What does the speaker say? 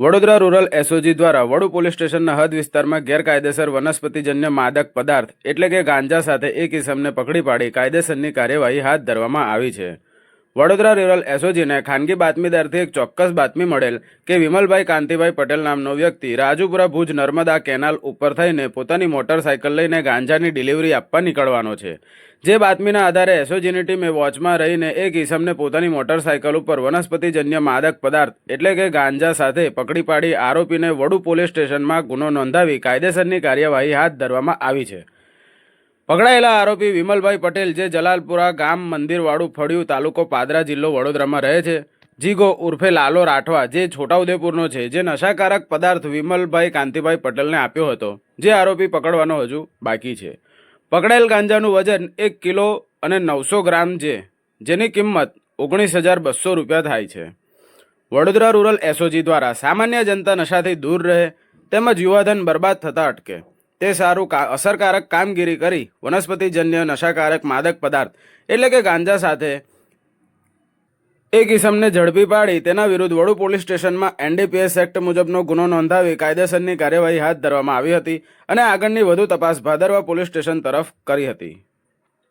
Vadodara rural SOG દ્વારા વડુ police સ્ટેશનના હદ વિસ્તારમાં ગેરકાયદેસર વનસ્પતિજન્ય માદક પદાર્થ એટલે કે ગાંજા સાથે એક ઇસમને પકડી પાડી કાયદેસરની કાર્યવાહી હાથ ધરવામાં આવી છે। વડોદરા રૂરલ એસઓજીને ખાનગી બાતમીદારથી એક ચોક્કસ બાતમી મળેલ કે વિમલભાઈ કાંતિભાઈ પટેલ નામનો વ્યક્તિ રાજુપુરા ભુજ નર્મદા કેનાલ ઉપર થઈને પોતાની મોટરસાયકલ લઈને ગાંજાની ડિલિવરી આપવા નીકળવાનો છે। જે બાતમીના આધારે એસઓજીની ટીમે વોચમાં રહીને એક ઇસમને પોતાની મોટરસાયકલ ઉપર વનસ્પતિજન્ય માદક પદાર્થ એટલે કે ગાંજા સાથે પકડી પાડી આરોપીને વડુ પોલીસ સ્ટેશનમાં ગુનો નોંધાવી કાયદેસરની કાર્યવાહી હાથ ધરવામાં આવી છે। પકડાયેલા આરોપી વિમલભાઈ પટેલ જે જલાલપુરા ગામ મંદિરવાડું ફળિયું તાલુકો પાદરા જિલ્લો વડોદરામાં રહે છે। જીગો ઉર્ફે લાલો રાઠવા જે છોટાઉદેપુરનો છે, જે નશાકારક પદાર્થ વિમલભાઈ કાંતિભાઈ પટેલને આપ્યો હતો, જે આરોપી પકડવાનો હજુ બાકી છે। પકડાયેલ ગાંજાનું વજન 1 કિલો અને 900 ગ્રામ છે, જેની કિંમત 19,200 રૂપિયા થાય છે। વડોદરા રૂરલ એસઓજી દ્વારા સામાન્ય જનતા નશાથી દૂર રહે તેમજ યુવાધન બરબાદ થતાં અટકે તે સારું અસરકારક કામગીરી કરી વનસ્પતિજન્ય નશાકારક માદક પદાર્થ એટલે કે ગાંજા સાથે એક ઇસમને ઝડપી પાડી તેના વિરુદ્ધ વડુ પોલીસ સ્ટેશનમાં એનડીપીએસ એક્ટ મુજબનો ગુનો નોંધાવી કાયદેસરની કાર્યવાહી હાથ ધરવામાં આવી હતી અને આગળની વધુ તપાસ ભાદરવા પોલીસ સ્ટેશન તરફ કરી હતી।